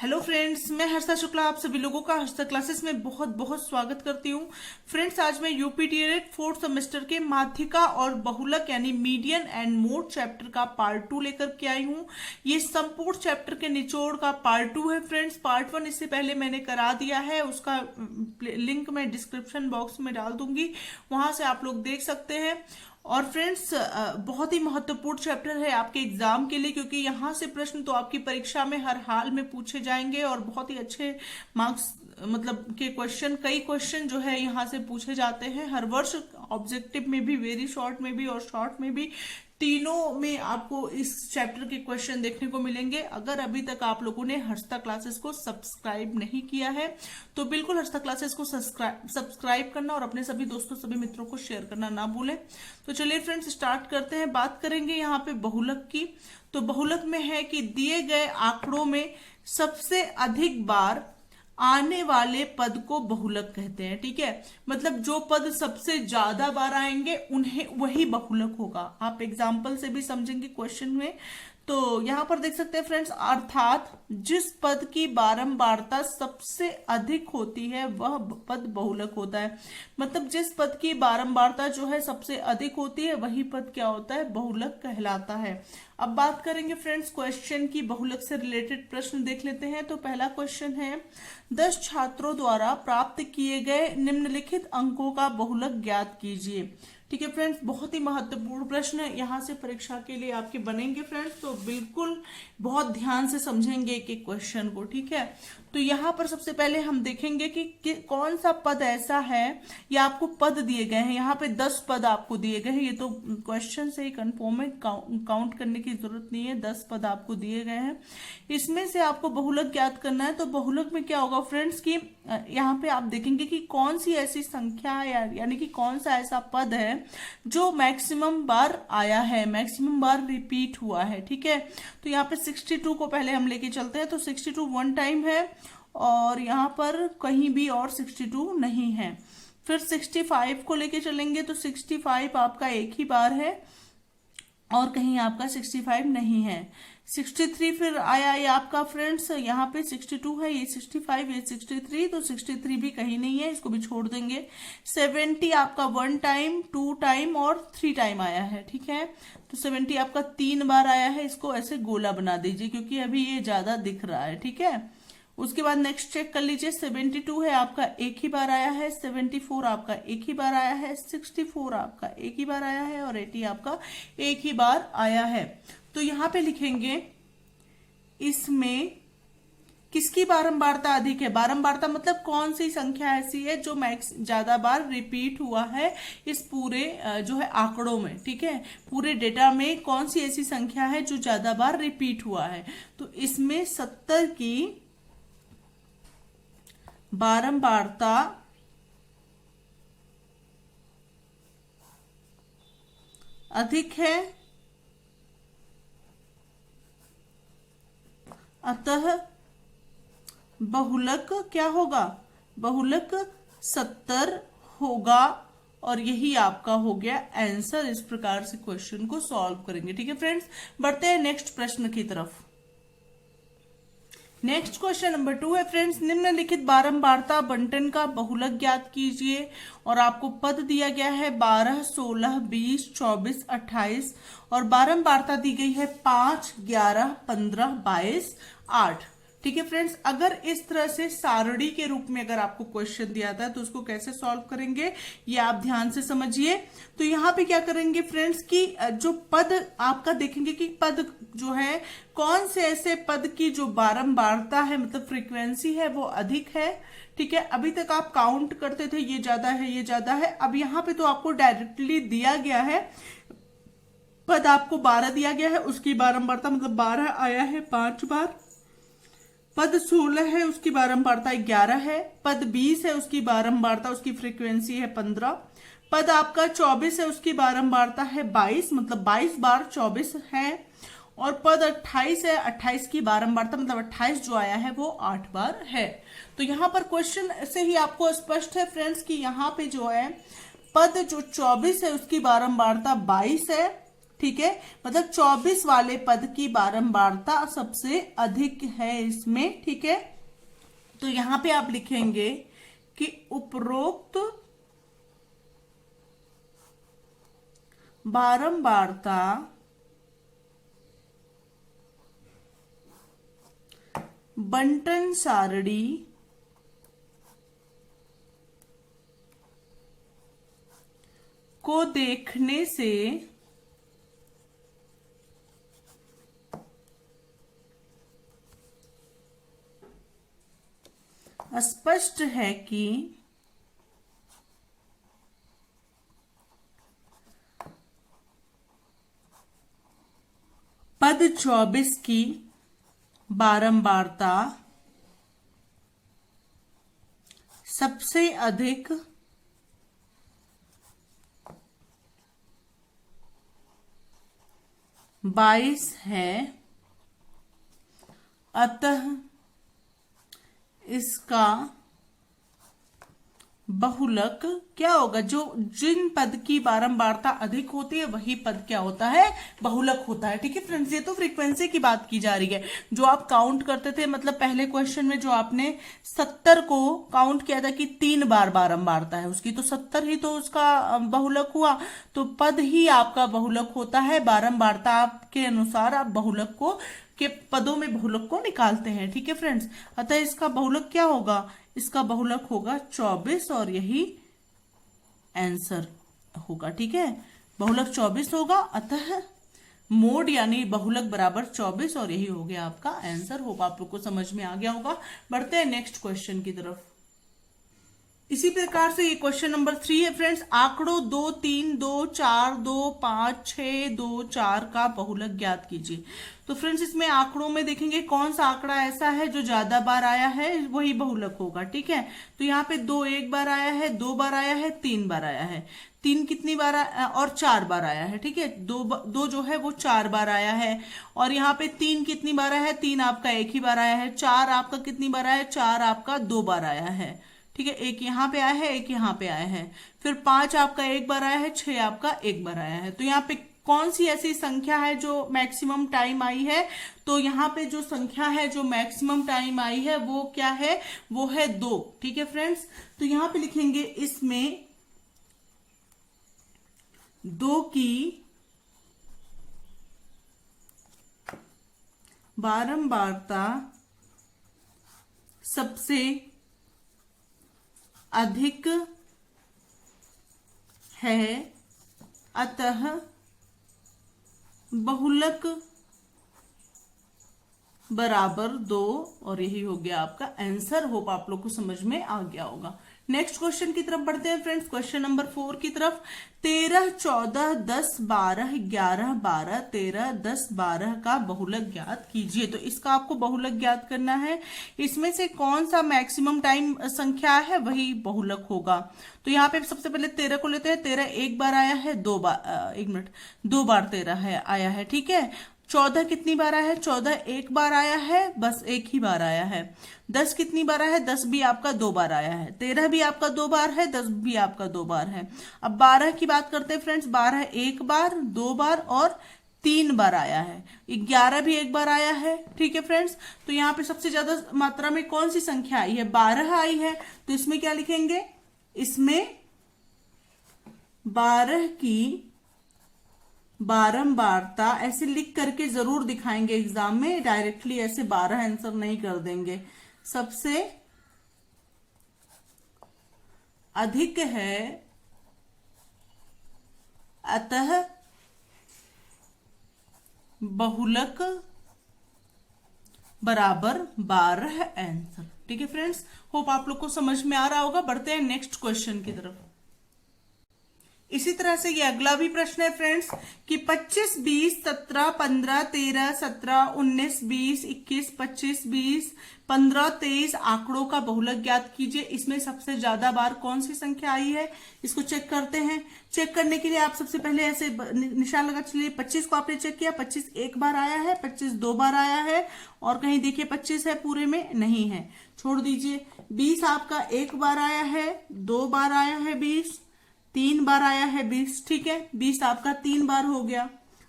Hello friends, मैं हर्षा शुक्ला आप सभी लोगों का हर्षा क्लासेस में बहुत बहुत स्वागत करती हूँ। फ्रेंड्स, आज मैं यूपीटीएट फोर्थ सेमेस्टर के माध्यिका और बहुलक यानी मीडियन एंड मोड चैप्टर का पार्ट 2 लेकर के आई हूँ। ये संपूर्ण चैप्टर के निचोड़ का पार्ट 2 है। फ्रेंड्स, पार्ट 1 इससे पहले मैंने करा दिया है, उसका लिंक मैं डिस्क्रिप्शन बॉक्स में डाल दूंगी, वहां से आप लोग देख सकते हैं। और फ्रेंड्स, बहुत ही महत्वपूर्ण चैप्टर है आपके एग्जाम के लिए, क्योंकि यहाँ से प्रश्न तो आपकी परीक्षा में हर हाल में पूछे जाएंगे और बहुत ही अच्छे मार्क्स मतलब के क्वेश्चन, कई क्वेश्चन जो है यहाँ से पूछे जाते हैं हर वर्ष। ऑब्जेक्टिव में भी, वेरी शॉर्ट में भी और शॉर्ट में भी, तीनों में आपको इस चैप्टर के क्वेश्चन देखने को मिलेंगे। अगर अभी तक आप लोगों ने हर्षा क्लासेस को सब्सक्राइब नहीं किया है तो बिल्कुल हर्षा क्लासेस को सब्सक्राइब करना और अपने सभी दोस्तों, सभी मित्रों को शेयर करना ना भूलें। तो चलिए फ्रेंड्स, स्टार्ट करते हैं। बात करेंगे यहाँ पे बहुलक की। तो बहुलक में है कि दिए गए आंकड़ों में सबसे अधिक बार आने वाले पद को बहुलक कहते हैं। ठीक है, मतलब जो पद सबसे ज्यादा बार आएंगे उन्हें वही बहुलक होगा। आप एग्जाम्पल से भी समझेंगे क्वेश्चन में। तो यहां पर देख सकते हैं फ्रेंड्स, अर्थात जिस पद की बारंबारता सबसे अधिक होती है वह पद बहुलक होता है। मतलब जिस पद की बारंबारता जो है सबसे अधिक होती है वही पद क्या होता है, बहुलक कहलाता है। अब बात करेंगे फ्रेंड्स क्वेश्चन की, बहुलक से रिलेटेड प्रश्न देख लेते हैं। तो पहला क्वेश्चन है, 10 छात्रों द्वारा प्राप्त किए गए निम्नलिखित अंकों का बहुलक ज्ञात कीजिए। ठीक है फ्रेंड्स, बहुत ही महत्वपूर्ण प्रश्न है, यहाँ से परीक्षा के लिए आपके बनेंगे फ्रेंड्स, तो बिल्कुल बहुत ध्यान से समझेंगे एक एक क्वेश्चन को। ठीक है, तो यहाँ पर सबसे पहले हम देखेंगे कि कौन सा पद ऐसा है, या आपको पद दिए गए हैं। यहाँ पे 10 पद आपको दिए गए हैं, ये तो क्वेश्चन से ही कंफर्म है, काउंट करने की जरूरत नहीं है। 10 पद आपको दिए गए हैं, इसमें से आपको बहुलक ज्ञात करना है। तो बहुलक में क्या होगा फ्रेंड्स कि यहाँ पे आप देखेंगे कि कौन सी ऐसी संख्या है, यानी कि कौन सा ऐसा पद है जो मैक्सिमम बार आया है, मैक्सिमम बार रिपीट हुआ है। ठीक है, तो यहाँ पे 62 को पहले हम लेके चलते हैं। तो 62 वन टाइम है और यहाँ पर कहीं भी और 62 नहीं है। फिर 65 को लेके चलेंगे तो 65 आपका एक ही बार है और कहीं आपका 65 नहीं है। 63 फिर आया ये आपका फ्रेंड्स, यहाँ पे 62 है, ये 65, ये 63, तो 63 भी कहीं नहीं है, इसको भी छोड़ देंगे। 70 आपका 1 टाइम, 2 टाइम और 3 टाइम आया है। ठीक है, तो 70 आपका 3 बार आया है, इसको ऐसे गोला बना दीजिए क्योंकि अभी ये ज्यादा दिख रहा है। ठीक है, उसके बाद नेक्स्ट चेक कर लीजिए। 72 है आपका एक ही बार आया है, 74 आपका एक ही बार आया है, 64 आपका एक ही बार आया है और 80 आपका एक ही बार आया है। तो यहाँ पे लिखेंगे इसमें किसकी बारंबारता अधिक है। बारंबारता मतलब कौन सी संख्या ऐसी है जो मैक्स ज्यादा बार रिपीट हुआ है इस पूरे जो है आंकड़ों में। ठीक है, पूरे डेटा में कौन सी ऐसी संख्या है जो ज्यादा बार रिपीट हुआ है। तो इसमें 70 की बारंबारता अधिक है, अतः बहुलक क्या होगा, बहुलक 70 होगा। और यही आपका हो गया आंसर। इस प्रकार से क्वेश्चन को सॉल्व करेंगे। ठीक है फ्रेंड्स, बढ़ते हैं नेक्स्ट प्रश्न की तरफ। नेक्स्ट क्वेश्चन नंबर 2 है फ्रेंड्स, निम्नलिखित बारंबारता बंटन का बहुलक ज्ञात कीजिए। और आपको पद दिया गया है 12, 16, 20, 24, 28 और बारंबारता दी गई है 5, 11, 15, 22, 8। ठीक है फ्रेंड्स, अगर इस तरह से सारणी के रूप में अगर आपको क्वेश्चन दिया था तो उसको कैसे सॉल्व करेंगे ये आप ध्यान से समझिए। तो यहाँ पे क्या करेंगे फ्रेंड्स कि जो पद आपका देखेंगे कि पद जो है कौन से ऐसे पद की जो बारंबारता है मतलब फ्रीक्वेंसी है वो अधिक है। ठीक है, अभी तक आप काउंट करते थे ये ज्यादा है, ये ज्यादा है। अब यहाँ पे तो आपको डायरेक्टली दिया गया है, पद आपको 12 दिया गया है, उसकी बारंबारता मतलब 12 आया है 5 बार। पद 16 है, उसकी बारंबारता 11 है। पद 20 है, उसकी बारंबारता, उसकी फ्रीक्वेंसी है 15। पद आपका 24 है, उसकी बारंबारता है 22, मतलब 22 बार 24 है। और पद 28 है, 28 की बारंबारता मतलब 28 जो आया है वो 8 बार है। तो यहाँ पर क्वेश्चन से ही आपको स्पष्ट है फ्रेंड्स कि यहाँ पे जो है पद जो 24 है उसकी बारंबारता 22 है। ठीक है, मतलब 24 वाले पद की बारंबारता सबसे अधिक है इसमें। ठीक है, तो यहां पे आप लिखेंगे कि उपरोक्त बारंबारता बंटन सारणी को देखने से स्पष्ट है कि पद 24 की बारंबारता सबसे अधिक 22 है, अतः इसका बहुलक क्या होगा? जो जिन पद की बारंबारता अधिक होती है वही पद क्या होता है? बहुलक होता है। ठीक है फ्रेंड्स, ये तो फ्रीक्वेंसी की बात की जा रही है। जो आप काउंट करते थे, मतलब पहले क्वेश्चन में जो आपने 70 को काउंट किया था कि 3 बार बारंबारता है उसकी, तो 70 ही तो उसका बहुलक हुआ। तो पद ही आपका बहुलक होता है। बारंबारता के अनुसार आप बहुलक को के पदों में बहुलक को निकालते हैं। ठीक है फ्रेंड्स, अतः इसका बहुलक क्या होगा? इसका बहुलक होगा 24 और यही आंसर होगा। ठीक है, बहुलक 24 होगा, अतः मोड यानी बहुलक बराबर 24 और यही हो गया आपका आंसर। होगा आप लोग को समझ में आ गया होगा। बढ़ते हैं नेक्स्ट क्वेश्चन की तरफ। इसी प्रकार से ये क्वेश्चन नंबर 3 है फ्रेंड्स। आंकड़ों 2, 3, 2, 4, 2, 5, 6, 2, 4 का बहुलक ज्ञात कीजिए। तो फ्रेंड्स इसमें आंकड़ों में देखेंगे कौन सा आंकड़ा ऐसा है जो ज्यादा बार आया है, वही बहुलक होगा। ठीक है, तो यहाँ पे 2 एक बार आया है, 2 बार आया है, 3 बार आया है। 3 कितनी बार और 4 बार आया है। ठीक है, दो जो है वो 4 बार आया है। और यहाँ पे 3 कितनी बार आया है? 3 आपका एक ही बार आया है। 4 आपका कितनी बार आया है? 4 आपका 2 बार आया है। ठीक है, एक यहाँ पे आया है, एक यहाँ पे आया है। फिर 5 आपका एक बार आया है, 6 आपका एक बार आया है। तो यहाँ पे कौन सी ऐसी संख्या है जो मैक्सिमम टाइम आई है? तो यहाँ पे जो संख्या है जो मैक्सिमम टाइम आई है वो क्या है? वो है 2। ठीक है फ्रेंड्स, तो यहाँ पे लिखेंगे इसमें 2 की बारंबारता सबसे अधिक है, अतः बहुलक बराबर 2 और यही हो गया आपका आंसर। होप आप लोग को समझ में आ गया होगा। नेक्स्ट क्वेश्चन की तरफ बढ़ते हैं फ्रेंड्स, क्वेश्चन नंबर 4 की तरफ। 13, 14, 10, 12, 11, 12, 13, 10, 12 का बहुलक ज्ञात कीजिए। तो इसका आपको बहुलक ज्ञात करना है। इसमें से कौन सा मैक्सिमम टाइम संख्या है वही बहुलक होगा। तो यहाँ पे सबसे पहले 13 को लेते हैं। 13 एक बार आया है, 2 बार 1 मिनट 2 बार 13 है आया है। ठीक है, 14 कितनी बार आया है? 14 एक बार आया है, बस एक ही बार आया है। 10 कितनी बार आया है? 10 भी आपका 2 बार आया है। 13 भी आपका 2 बार है, 10 भी आपका 2 बार है। अब 12 की बात करते हैं फ्रेंड्स। 12 एक बार, 2 बार और 3 बार आया है। 11 भी एक बार आया है। ठीक है फ्रेंड्स, तो यहाँ पे सबसे ज्यादा मात्रा में कौन सी संख्या आई है? 12 आई है। तो इसमें क्या लिखेंगे? इसमें 12 की बारंबारता ऐसे लिख करके जरूर दिखाएंगे एग्जाम में, डायरेक्टली ऐसे 12 आंसर नहीं कर देंगे। सबसे अधिक है, अतः बहुलक बराबर 12 आंसर। ठीक है फ्रेंड्स, होप आप लोग को समझ में आ रहा होगा। बढ़ते हैं नेक्स्ट क्वेश्चन की तरफ। इसी तरह से ये अगला भी प्रश्न है फ्रेंड्स कि 25, 20, 17, 15, 13, 17, 19, 20, 21, 25, 20, 15, 23 आंकड़ों का बहुलक ज्ञात कीजिए। इसमें सबसे ज्यादा बार कौन सी संख्या आई है, इसको चेक करते हैं। चेक करने के लिए आप सबसे पहले ऐसे निशान लगा चलिए। 25 को आपने चेक किया, 25 एक बार आया है, 25 2 बार आया है, और कहीं देखिए 25 है पूरे में नहीं है, छोड़ दीजिए। 20 आपका एक बार आया है, 2 बार आया है, 20 3 बार आया है 20। ठीक है, 20 आपका 3 बार हो गया।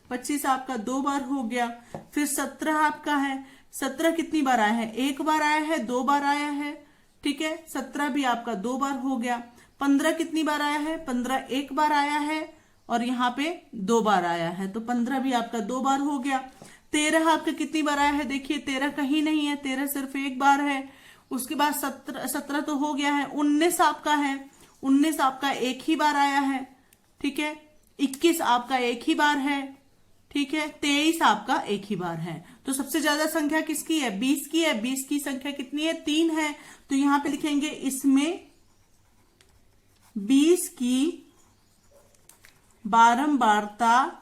25 आपका 2 बार हो गया। फिर 17 आपका है, 17 कितनी बार आया है, 1 बार आया है, 2 बार आया है, ठीक है, 17 भी आपका 2 बार हो गया। 15 कितनी बार आया है, 15 1 बार आया है और यहाँ पे 2 बार आया है, तो 15 भी आपका 2 बार हो गया। 13 आपका कितनी बार आया है, देखिए 13 कहीं नहीं है, 13 सिर्फ 1 बार है। उसके बाद 17 तो हो गया है। 19 आपका है, 19 आपका 1 ही बार आया है, ठीक है। 21 आपका 1 ही बार है, ठीक है। 23 आपका 1 ही बार है। तो सबसे ज्यादा संख्या किसकी है, 20 की है। 20 की संख्या कितनी है, 3 है। तो यहां पे लिखेंगे इसमें 20 की बारंबारता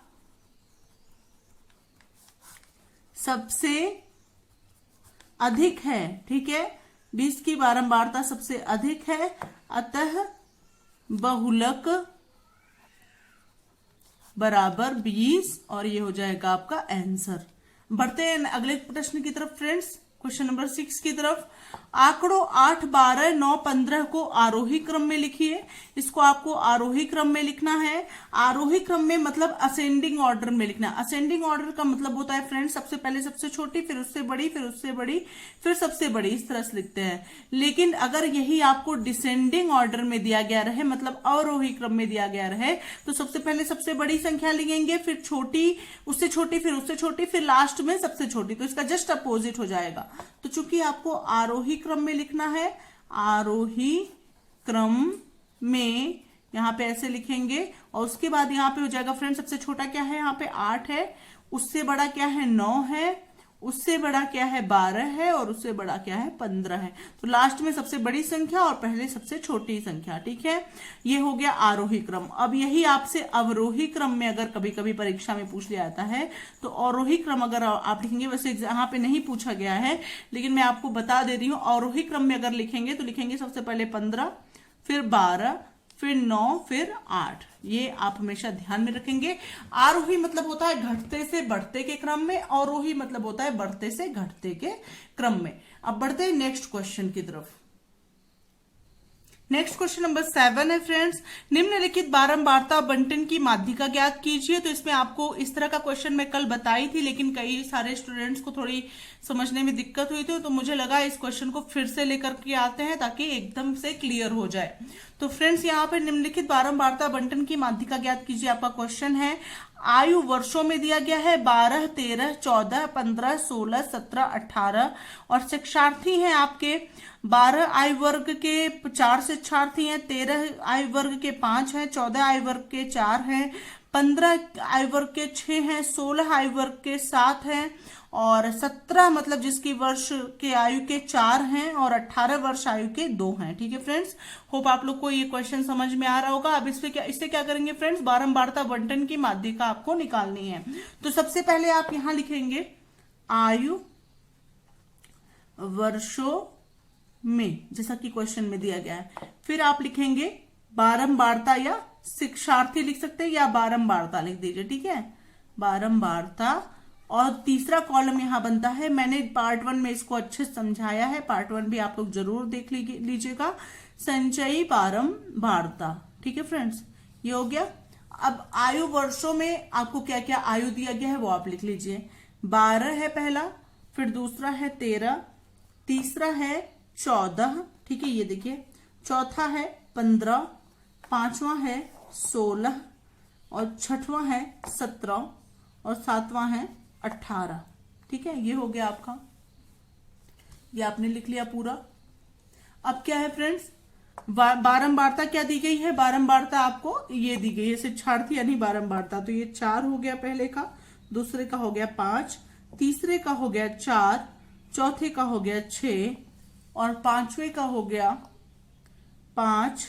सबसे अधिक है, ठीक है। 20 की बारंबारता सबसे अधिक है, अतः बहुलक बराबर 20 और ये हो जाएगा आपका आंसर। बढ़ते हैं अगले प्रश्न की तरफ फ्रेंड्स, क्वेश्चन नंबर 6 की तरफ। आंकड़ों 8, 12, 9, 15 को आरोही क्रम में लिखिए। इसको आपको आरोही क्रम में लिखना है। आरोही क्रम में मतलब असेंडिंग ऑर्डर में लिखना। असेंडिंग ऑर्डर का मतलब होता है फ्रेंड्स, सबसे पहले सबसे छोटी, फिर उससे बड़ी, फिर उससे बड़ी, फिर सबसे बड़ी, इस तरह से लिखते हैं। लेकिन अगर यही आपको डिसेंडिंग ऑर्डर में दिया गया रहे, मतलब अवरोही क्रम में दिया गया रहे, तो सबसे पहले सबसे बड़ी संख्या लिखेंगे, फिर छोटी, उससे छोटी, फिर उससे छोटी, फिर लास्ट में सबसे छोटी। तो इसका जस्ट अपोजिट हो जाएगा। तो चूंकि आपको आरोही क्रम में लिखना है, आरोही क्रम में यहां पे ऐसे लिखेंगे और उसके बाद यहां पे हो जाएगा फ्रेंड, सबसे छोटा क्या है, यहाँ पे 8 है, उससे बड़ा क्या है 9 है, उससे बड़ा क्या है 12 है और उससे बड़ा क्या है 15 है। तो लास्ट में सबसे बड़ी संख्या और पहले सबसे छोटी संख्या, ठीक है। ये हो गया आरोही क्रम। अब यही आपसे अवरोही क्रम में अगर कभी कभी परीक्षा में पूछ लिया जाता है, तो अवरोही क्रम अगर आप लिखेंगे, वैसे यहाँ पे नहीं पूछा गया है लेकिन मैं आपको बता दे रही हूँ, अवरोही क्रम में अगर लिखेंगे तो लिखेंगे सबसे पहले 15, फिर 12, फिर 9, फिर 8। ये आप हमेशा ध्यान में रखेंगे। आरोही मतलब होता है घटते से बढ़ते के क्रम में, अवरोही मतलब होता है बढ़ते से घटते के क्रम में। अब बढ़ते हैं नेक्स्ट क्वेश्चन की तरफ। नेक्स्ट क्वेश्चन नंबर 7 है फ्रेंड्स, निम्नलिखित बारंबारता बंटन की माध्यिका ज्ञात कीजिए। तो इसमें आपको इस तरह का क्वेश्चन मैं कल बताई थी, लेकिन कई सारे स्टूडेंट्स को थोड़ी समझने में दिक्कत हुई थी, तो मुझे लगा इस क्वेश्चन को फिर से लेकर के आते हैं ताकि एकदम से क्लियर हो जाए। तो फ्रेंड्स यहाँ पे निम्नलिखित बारंबारता बंटन की माध्यिका ज्ञात कीजिए आपका क्वेश्चन है। आयु वर्षों में दिया गया है 12, 13, 14, 15, 16, 17, 18 और शिक्षार्थी हैं आपके 12 आयु वर्ग के 4 शिक्षार्थी हैं, 13 आयु वर्ग के 5 हैं, 14 आयु वर्ग के 4 हैं, 15 आयु वर्ग के 6 हैं, 16 आयु वर्ग के 7 हैं और 17 मतलब जिसकी वर्ष के आयु के 4 हैं और 18 वर्ष आयु के 2 हैं। ठीक है फ्रेंड्स, होप आप लोग को ये क्वेश्चन समझ में आ रहा होगा। अब इससे क्या करेंगे फ्रेंड्स, बारंबारता बंटन की माध्यिका आपको निकालनी है। तो सबसे पहले आप यहां लिखेंगे आयु वर्षों में, जैसा कि क्वेश्चन में दिया गया है। फिर आप लिखेंगे बारंबारता, या शिक्षार्थी लिख सकते हैं या बारंबारता लिख दीजिए, ठीक है, बारंबारता। और तीसरा कॉलम यहां बनता है, मैंने पार्ट 1 में इसको अच्छे से समझाया है, पार्ट 1 भी आप लोग जरूर देख लीजिएगा, संचयी बारंबारता। ठीक है फ्रेंड्स, ये हो गया। अब आयु वर्षों में आपको क्या क्या आयु दिया गया है वो आप लिख लीजिए। 12 है पहला, फिर दूसरा है 13, तीसरा है 14, ठीक है, ये देखिए, चौथा है 15, पांचवा है 16 और छठवां है 17 और सातवां है 18। ठीक है, ये हो गया आपका, ये आपने लिख लिया पूरा। अब क्या है फ्रेंड्स, बारंबारता क्या दी गई है, बारंबारता आपको ये दी गई है, शिक्षार्थी यानी बारंबारता। तो ये 4 हो गया पहले का, दूसरे का हो गया 5, तीसरे का हो गया 4, चौथे का हो गया 6 और पांचवें का हो गया 5।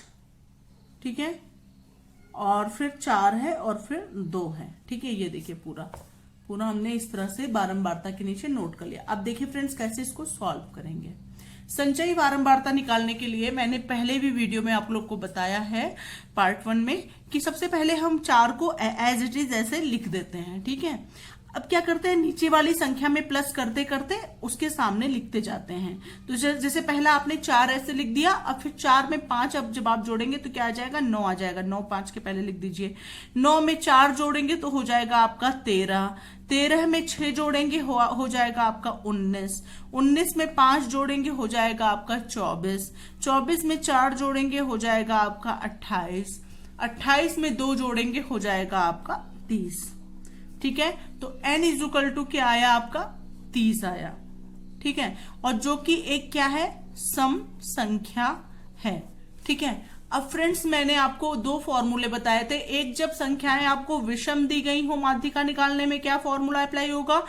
ठीक है, और फिर 4 है और फिर 2 है। ठीक है, ये देखिए पूरा हमने इस तरह से बारंबारता के नीचे नोट कर लिया। अब देखिए फ्रेंड्स कैसे इसको सॉल्व करेंगे। संचयी बारंबारता निकालने के लिए मैंने पहले भी वीडियो में आप लोग को बताया है पार्ट 1 में कि सबसे पहले हम 4 को एज इट इज ऐसे लिख देते हैं। ठीक है, अब क्या करते हैं, नीचे वाली संख्या में प्लस करते करते उसके सामने लिखते जाते हैं। तो जैसे पहला आपने 4 ऐसे लिख दिया, अब फिर 4 में 5, अब जब आप जोड़ेंगे तो क्या आ जाएगा, 9 आ जाएगा। 9 5 के पहले लिख दीजिए। 9 में 4 जोड़ेंगे तो हो जाएगा आपका 13। 13 में 6 जोड़ेंगे हो जाएगा आपका 19। 19 में 5 जोड़ेंगे हो जाएगा आपका 24। 24 में 4 जोड़ेंगे हो जाएगा आपका 28। 28 में 2 जोड़ेंगे हो जाएगा आपका 30। ठीक है, तो n इज इक्वल टू क्या आया आपका, 30 आया। ठीक है, और जो कि एक क्या है, सम संख्या है। ठीक है, अब फ्रेंड्स मैंने आपको 2 फॉर्मूले बताए थे। एक, जब संख्याएं आपको विषम दी गई हो माध्यिका निकालने में क्या फॉर्मूला अप्लाई होगा,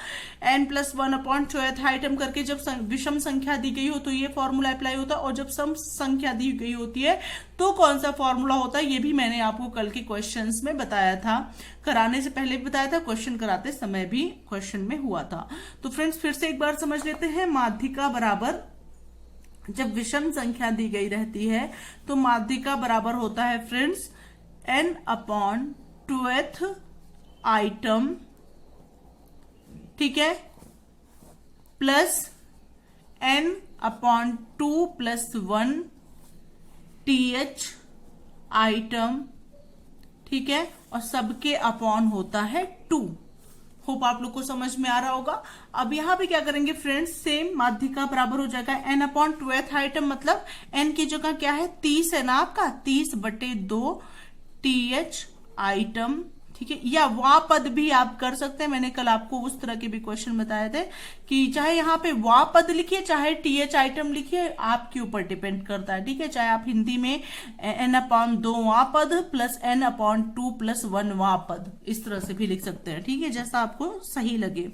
n+1/2 आइटम करके जब विषम संख्या दी गई हो तो ये फॉर्मूला अप्लाई होता है, और जब सम संख्या दी गई होती है तो कौन सा फॉर्मूला होता है, ये भी मैंने आपको कल के क्वेश्चंस में बताया था। कराने से पहले भी बताया था, क्वेश्चन कराते समय भी क्वेश्चन में हुआ था। तो फ्रेंड्स फिर से एक बार समझ लेते हैं, माध्यिका बराबर, जब विषम संख्या दी गई रहती है तो माध्यिका बराबर होता है फ्रेंड्स n/2th आइटम, ठीक है, प्लस n/2 + 1 th आइटम। ठीक है, और सबके अपॉन होता है 2। होप आप लोग को समझ में आ रहा होगा। अब यहां पे क्या करेंगे फ्रेंड्स, सेम माध्यिका बराबर हो जाएगा n/2th आइटम, मतलब n की जगह क्या है, 30 है ना आपका, 30/2 th आइटम। ठीक है, या वा पद भी आप कर सकते हैं। मैंने कल आपको उस तरह के भी क्वेश्चन बताए थे कि चाहे यहाँ पे वा पद लिखिए चाहे th आइटम लिखिए, आपके ऊपर डिपेंड करता है। ठीक है, चाहे आप हिंदी में n/2 वा पद प्लस n/2 + 1 वा पद इस तरह से भी लिख सकते हैं। ठीक है, जैसा आपको सही लगे।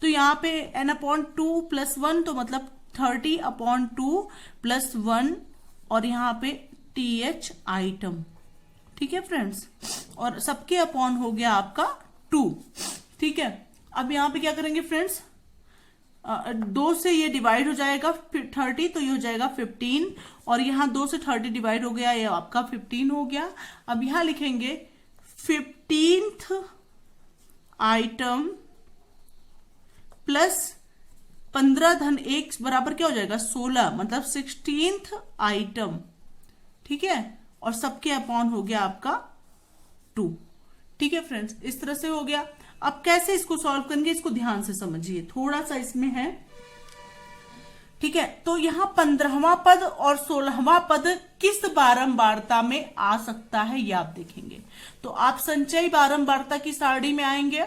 तो यहाँ पे n/2 + 1 तो मतलब 30/2 + 1, और यहाँ पे th आइटम। ठीक है फ्रेंड्स, और सबके अपॉन हो गया आपका 2। ठीक है, अब यहां पे क्या करेंगे फ्रेंड्स, 2 से ये डिवाइड हो जाएगा 30, तो ये हो जाएगा 15, और यहां 2 से 30 डिवाइड हो गया, ये आपका 15 हो गया। अब यहां लिखेंगे 15th आइटम प्लस 15 × 1 क्या हो जाएगा, 16, मतलब 16th आइटम। ठीक है, और सबके अपॉन हो गया आपका 2। ठीक है फ्रेंड्स, इस तरह से हो गया। अब कैसे इसको सॉल्व करेंगे, इसको ध्यान से समझिए, थोड़ा सा इसमें है। ठीक है, तो यहां 15वां पद और 16वां पद किस बारंबारता में आ सकता है, ये आप देखेंगे। तो आप संचयी बारंबारता की सारणी में आएंगे।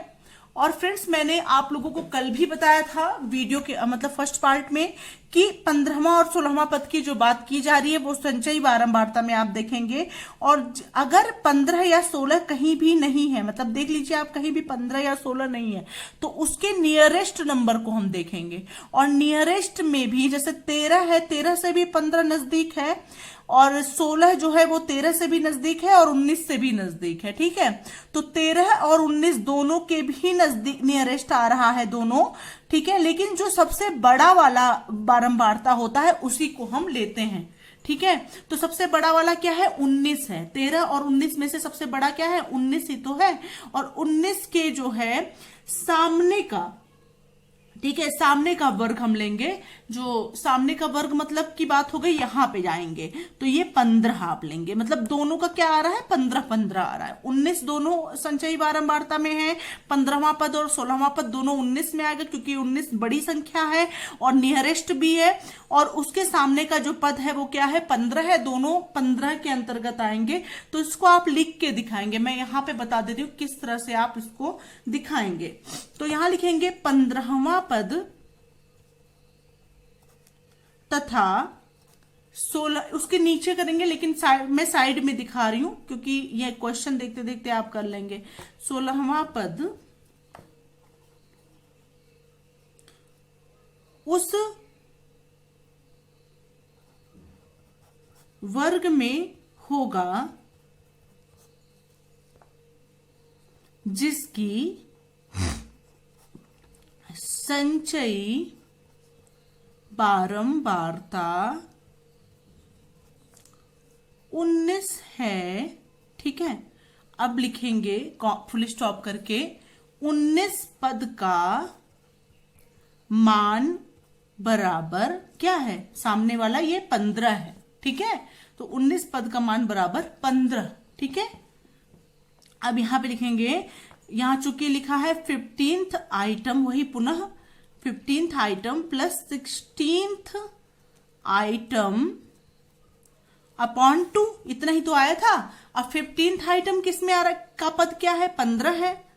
और फ्रेंड्स मैंने आप लोगों को कल भी बताया था वीडियो के मतलब फर्स्ट पार्ट में कि 15वां और 16वां पद की जो बात की जा रही है वो संचयी बारंबारता में आप देखेंगे। और अगर 15 या 16 कहीं भी नहीं है, मतलब देख लीजिए आप कहीं भी 15 या 16 नहीं है, तो उसके नियरेस्ट नंबर को हम देखेंगे। और नियरेस्ट में भी जैसे 13 है, 13 से भी 15 नजदीक है, और 16 जो है वो 13 से भी नजदीक है और 19 से भी नजदीक है। ठीक है, तो 13 और 19 दोनों के भी नजदीक नियरेस्ट आ रहा है दोनों। ठीक है, लेकिन जो सबसे बड़ा वाला बारंबारता होता है उसी को हम लेते हैं। ठीक है, तो सबसे बड़ा वाला क्या है, 19 है। 13 और 19 में से सबसे बड़ा क्या है, 19 ही तो है। और 19 के जो है सामने का, ठीक है, सामने का वर्ग हम लेंगे। जो सामने का वर्ग मतलब की बात हो गई, यहां पे जाएंगे तो ये 15 आप लेंगे, मतलब दोनों का क्या आ रहा है, 15 आ रहा है। 19 दोनों संचयी बारंबारता में है, 15वां पद और 16वां पद दोनों 19 में आएगा, क्योंकि 19 बड़ी संख्या है और नियरेस्ट भी है। और उसके सामने का जो पद है वो क्या है, 15 है, दोनों 15 के अंतर्गत आएंगे। तो इसको आप लिख के दिखाएंगे, मैं यहां पे बता देती हूँ किस तरह से आप इसको दिखाएंगे। तो यहां लिखेंगे 15वां पद तथा 16, उसके नीचे करेंगे, लेकिन मैं साइड में दिखा रही हूं क्योंकि ये क्वेश्चन देखते देखते आप कर लेंगे। 16वां पद उस वर्ग में होगा जिसकी संचयी बारंबारता 19 है। ठीक है, अब लिखेंगे फुल स्टॉप करके 19 पद का मान बराबर क्या है, सामने वाला ये 15 है, ठीक है। तो 19 पद का मान बराबर 15, ठीक है। अब यहां पे लिखेंगे, यहां चूंकि लिखा है 15th आइटम, वही पुनः 15th item plus 16th item upon 2, इतना ही तो आया था। अब 15th आइटम किस में आ रहा का पद क्या है, 15 है,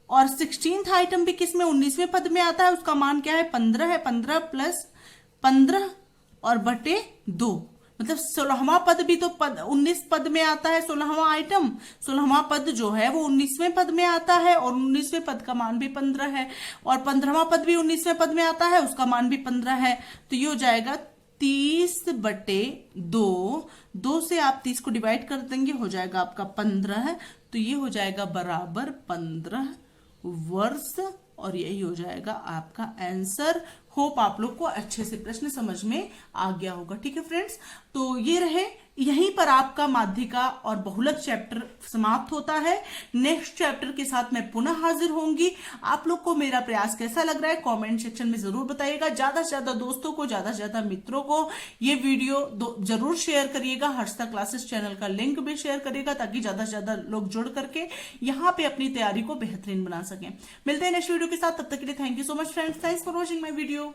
और 16th आइटम भी किस में, 19वें पद में आता है, उसका मान क्या है, 15 है। 15 प्लस 15 और बटे 2, मतलब 16वां पद भी तो 19 पद में आता है। 16वां आइटम, 16वां पद जो है वो 19वें पद में आता है, और 19वें पद का मान भी 15 है, और 15वां पद भी 19वें पद में आता है, उसका मान भी 15 है। तो ये हो जाएगा 30/2, 2 से आप 30 को डिवाइड कर देंगे, हो जाएगा आपका 15। तो ये हो जाएगा बराबर 15 वर्ष, और यही हो जाएगा आपका आंसर। होप आप लोग को अच्छे से प्रश्न समझ में आ गया होगा, ठीक है फ्रेंड्स। तो ये रहे, यहीं पर आपका माध्यिका और बहुलक चैप्टर समाप्त होता है। नेक्स्ट चैप्टर के साथ मैं पुनः हाजिर होंगी। आप लोग को मेरा प्रयास कैसा लग रहा है कमेंट सेक्शन में जरूर बताइएगा। ज्यादा से ज्यादा दोस्तों को, ज्यादा से ज्यादा मित्रों को ये वीडियो जरूर शेयर करिएगा। हर्षदा क्लासेस चैनल का लिंक भी शेयर करिएगा, ताकि ज्यादा से ज्यादा लोग जुड़ करके यहाँ पे अपनी तैयारी को बेहतरीन बना सकें। मिलते हैं नेक्स्ट वीडियो के साथ, तब तक के लिए thank you so much friends, thanks for watching my video.